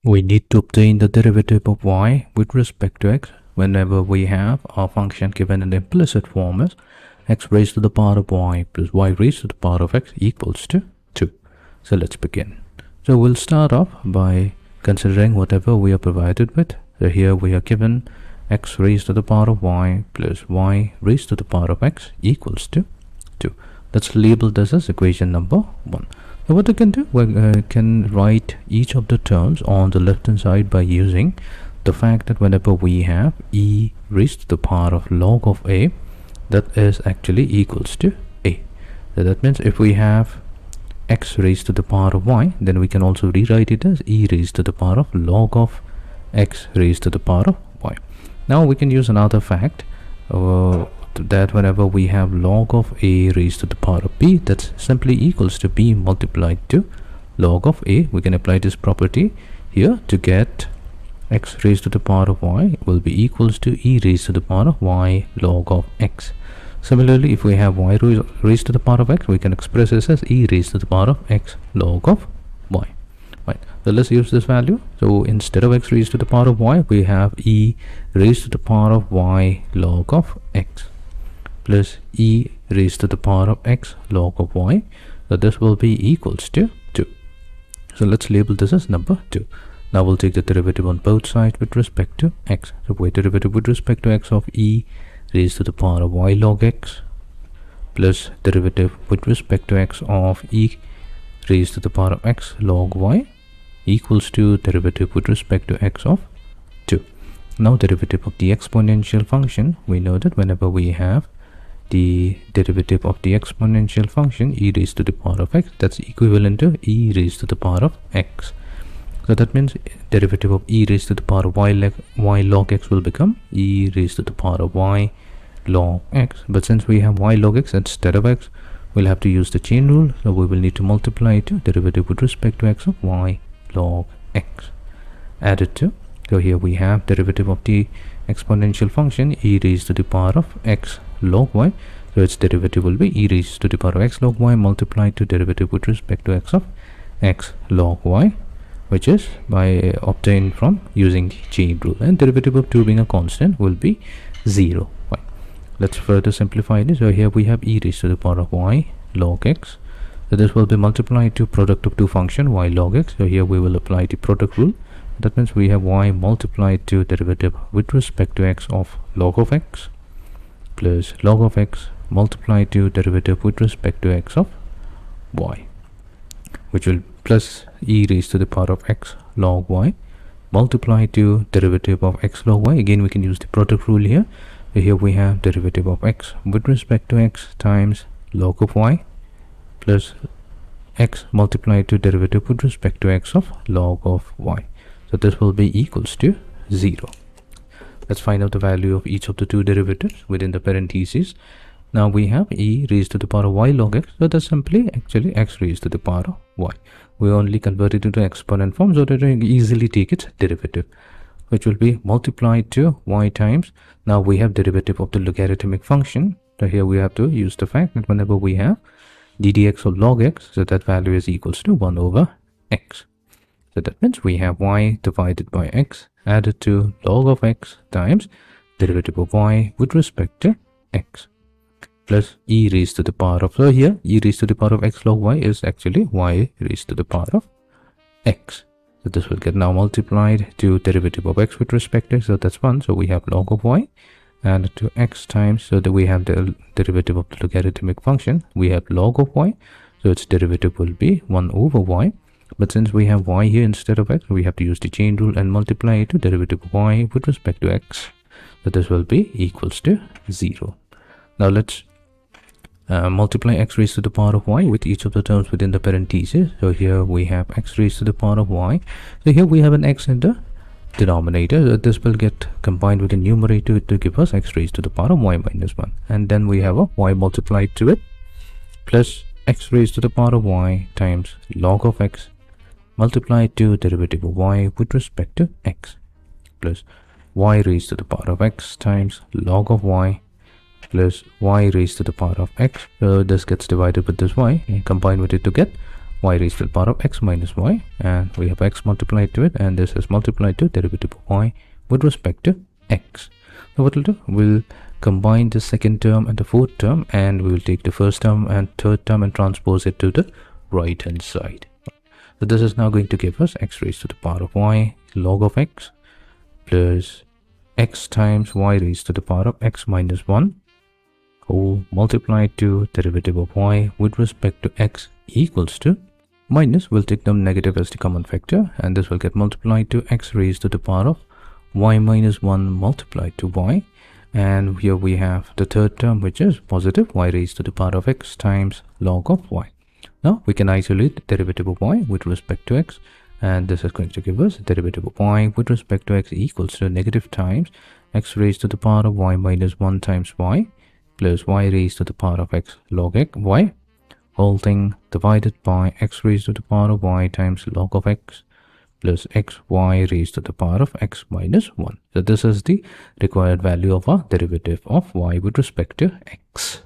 We need to obtain the derivative of y with respect to x whenever we have our function given in the implicit form as x raised to the power of y plus y raised to the power of x equals to 2. So let's begin. So we'll start off by considering whatever we are provided with. So here we are given x raised to the power of y plus y raised to the power of x equals to 2. Let's label this as equation number 1. So what we can do, we can write each of the terms on the left hand side by using the fact that whenever we have e raised to the power of log of a, that is actually equals to a. So that means if we have x raised to the power of y, then we can also rewrite it as e raised to the power of log of x raised to the power of y. Now we can use another fact that whenever we have log of a raised to the power of b, that's simply equals to b multiplied to log of a. We can apply this property here to get x raised to the power of y will be equals to e raised to the power of y log of x. Similarly, if we have y raised to the power of x, we can express this as e raised to the power of x log of y. Right, so let's use this value. So instead of x raised to the power of y, we have e raised to the power of y log of x plus e raised to the power of x log of y. So this will be equals to 2. So let's label this as number 2. Now we'll take the derivative on both sides with respect to x. So we derivative with respect to x of e raised to the power of y log x plus derivative with respect to x of e raised to the power of x log y equals to derivative with respect to x of 2. Now derivative of the exponential function, we know that whenever we have the derivative of the exponential function e raised to the power of x, that's equivalent to e raised to the power of x. So that means derivative of e raised to the power of y log x will become e raised to the power of y log x. But since we have y log x instead of x, we'll have to use the chain rule. So we will need to multiply to derivative with respect to x of y log x added to. So here we have derivative of the exponential function e raised to the power of x log y. So its derivative will be e raised to the power of x log y multiplied to derivative with respect to x of x log y, which is by obtained from using the chain rule, and derivative of 2 being a constant will be 0. Right. Let's further simplify this. So here we have e raised to the power of y log x. So this will be multiplied to product of two function y log x. So here we will apply the product rule. That means we have y multiplied to derivative with respect to x of log of x plus log of x multiplied to derivative with respect to x of y, which will plus e raised to the power of x log y multiplied to derivative of x log y. Again, we can use the product rule here. So here we have derivative of x with respect to x times log of y plus x multiplied to derivative with respect to x of log of y. So this will be equals to 0. Let's find out the value of each of the two derivatives within the parentheses. Now we have e raised to the power of y log x. So that's simply actually x raised to the power of y. We only convert it into exponent form so that we can easily take its derivative, which will be multiplied to y times. Now we have derivative of the logarithmic function. So here we have to use the fact that whenever we have ddx of log x, so that value is equals to 1 over x. So that means we have y divided by x added to log of x times derivative of y with respect to x plus e raised to the power of, so here e raised to the power of x log y is actually y raised to the power of x. So this will get now multiplied to derivative of x with respect to x. So that's 1. So we have log of y added to x times, so that we have the derivative of the logarithmic function. We have log of y, so its derivative will be 1 over y. But since we have y here instead of x, we have to use the chain rule and multiply it to derivative of y with respect to x. So this will be equals to 0. Now let's multiply x raised to the power of y with each of the terms within the parentheses. So here we have x raised to the power of y. So here we have an x in the denominator. So this will get combined with the numerator to give us x raised to the power of y minus 1. And then we have a y multiplied to it plus x raised to the power of y times log of x multiplied to derivative of y with respect to x plus y raised to the power of x times log of y plus y raised to the power of x. So this gets divided with this y and combined with it to get y raised to the power of x minus y, and we have x multiplied to it, and this is multiplied to derivative of y with respect to x. So what we'll do, we'll combine the second term and the fourth term, and we will take the first term and third term and transpose it to the right hand side. So this is now going to give us x raised to the power of y log of x plus x times y raised to the power of x minus 1 whole multiplied to derivative of y with respect to x equals to minus, we'll take the negative as the common factor, and this will get multiplied to x raised to the power of y minus 1 multiplied to y, and here we have the third term, which is positive y raised to the power of x times log of y. Now we can isolate the derivative of y with respect to x, and this is going to give us derivative of y with respect to x equals to negative times x raised to the power of y minus 1 times y plus y raised to the power of x log x y, whole thing divided by x raised to the power of y times log of x plus xy raised to the power of x minus 1. So this is the required value of our derivative of y with respect to x.